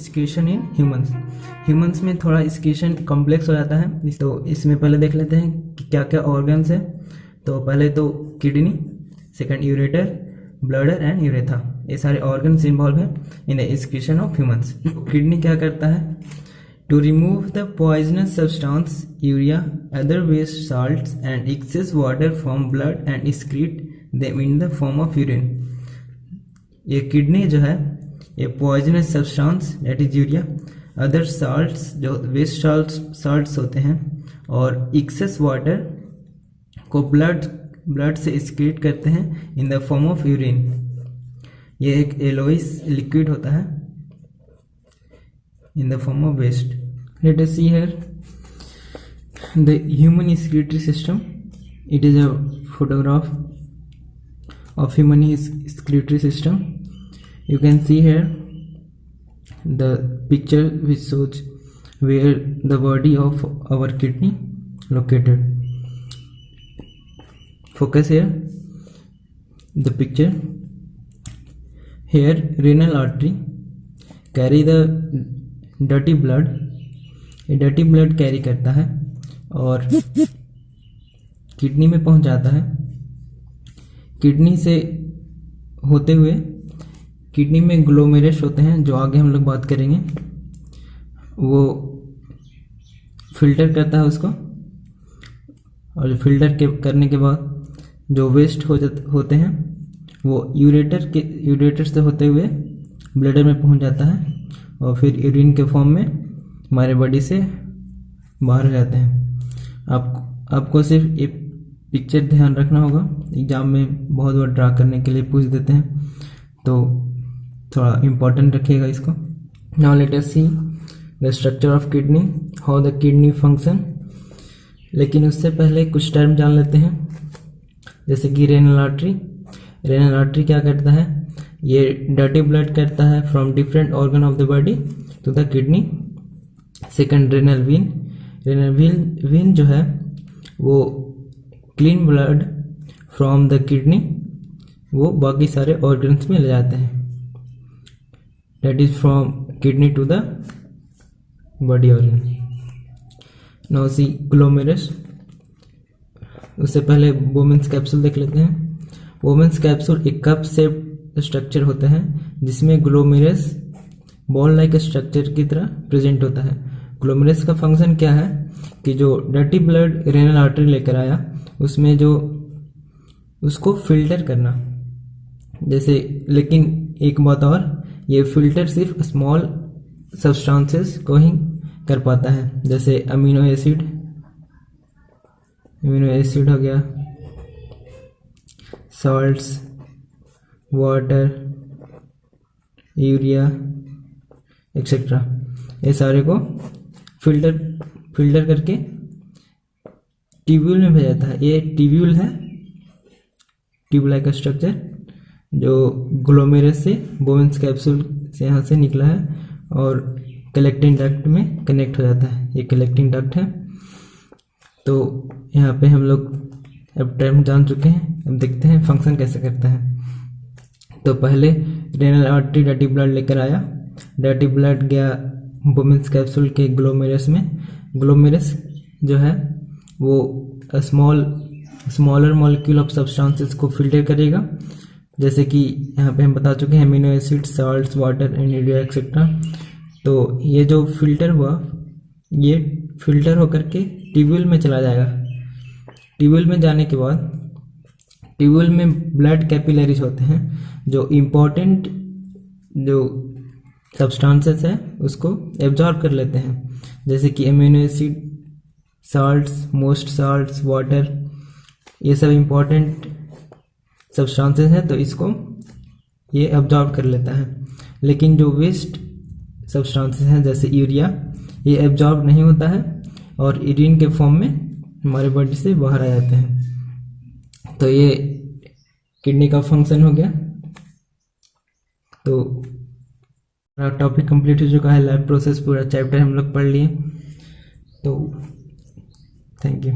Excretion in humans में थोड़ा excretion complex हो जाता है, तो इसमें पहले देख लेते हैं कि क्या क्या ऑर्गन्स है। तो पहले तो kidney, second ureter, bladder and urethra, ये सारे ऑर्गन्स इन्वॉल्व है in the excretion of humans. Kidney क्या करता है? To remove the poisonous substance urea, other waste salts and excess water from blood and excrete them in the form of urine. ये kidney जो है ये poisonous substance that is urea, other salts जो waste salts होते हैं, और excess water को blood से एक्सक्रीट करते हैं इन द फॉर्म ऑफ यूरिन। ये एक येलोइश लिक्विड होता है in the form of waste. Let us see here the human excretory system. It is a photograph of human excretory system. You can see here the picture which shows where the body of our kidney located. Focus here the picture. Here renal artery carry the dirty blood, ये dirty blood carry करता है और kidney में पहुंच जाता है। Kidney से होते हुए किडनी में ग्लोमेरुलस होते हैं, जो आगे हम लोग बात करेंगे। वो फिल्टर करता है उसको, और फिल्टर करने के बाद जो वेस्ट होते हैं वो यूरेटर से होते हुए ब्लडर में पहुंच जाता है, और फिर यूरिन के फॉर्म में हमारे बॉडी से बाहर हो जाते हैं। आपको सिर्फ एक पिक्चर ध्यान रखना होगा, एग्जाम में बहुत बार ड्रा करने के लिए पूछ देते हैं, तो थोड़ा इम्पोर्टेंट रखिएगा इसको। Now let us see the structure of kidney, how the kidney function. लेकिन उससे पहले कुछ टर्म जान लेते हैं, जैसे कि रेनल आर्टरी। रेनल आर्टरी क्या करता है? ये डर्टी ब्लड करता है from different organ of the body to the kidney. Second renal vein, renal vein जो है वो clean blood from the kidney वो बाकी सारे ऑर्गन्स में ले जाते हैं, that is from kidney to the body organ. Now see glomerulus. उससे पहले वोमेन्स कैप्सूल देख लेते हैं। वोमेन्स कैप्सूल एक कप शेप्ड स्ट्रक्चर होता है जिसमें ग्लोमेरुलस बॉल लाइक स्ट्रक्चर की तरह प्रेजेंट होता है। ग्लोमेरुलस का फंक्शन क्या है कि जो डर्टी ब्लड रेनल आर्टरी लेकर आया उसमें जो उसको फिल्टर करना, जैसे। लेकिन एक बात और, ये फिल्टर सिर्फ स्मॉल सब्सटेंसेस को ही कर पाता है, जैसे अमीनो एसिड हो गया, सॉल्ट्स, वाटर, यूरिया एक्सेट्रा, ये सारे को फिल्टर करके ट्यूब्यूल में भेजा जाता है। ये ट्यूब्यूल है, ट्यूब लाइक स्ट्रक्चर, जो ग्लोमेरुलस से वोमेन्स कैप्सूल से यहाँ से निकला है और कलेक्टिंग डक्ट में कनेक्ट हो जाता है। ये कलेक्टिंग डक्ट है। तो यहाँ पे हम लोग अब टर्म जान चुके हैं, अब देखते हैं फंक्शन कैसे करता है। तो पहले रेनल आर्टरी डर्टी ब्लड लेकर आया, डर्टी ब्लड गया वोमेन्स कैप्सूल के ग्लोमेरुलस में। ग्लोमेरुलस जो है वो स्मॉलर मॉलिक्यूल ऑफ सब्सटेंसेस को फिल्टर करेगा, जैसे कि यहाँ पे हम बता चुके हैं amino acid, salts, water and urea etcetera. तो ये जो फिल्टर हुआ ये फिल्टर होकर के ट्यूब्यूल में चला जाएगा। ट्यूब्यूल में जाने के बाद ट्यूब्यूल में ब्लड कैपिलरीज होते हैं जो इम्पोर्टेंट जो सब्सटेंसेस है उसको एब्जॉर्ब कर लेते हैं, जैसे कि amino acid, salts, most salts, water, ये सब इम्पोर्टेंट सब्सटेंसेस हैं, तो इसको ये एब्जॉर्ब कर लेता है। लेकिन जो वेस्ट सब्सटेंसेस हैं जैसे यूरिया, ये एब्जॉर्ब नहीं होता है और यूरिन के फॉर्म में हमारे बॉडी से बाहर आ जाते हैं। तो ये किडनी का फंक्शन हो गया। तो टॉपिक कंप्लीट हो चुका है, लैब प्रोसेस पूरा चैप्टर हम लोग पढ़ लिए। तो थैंक यू।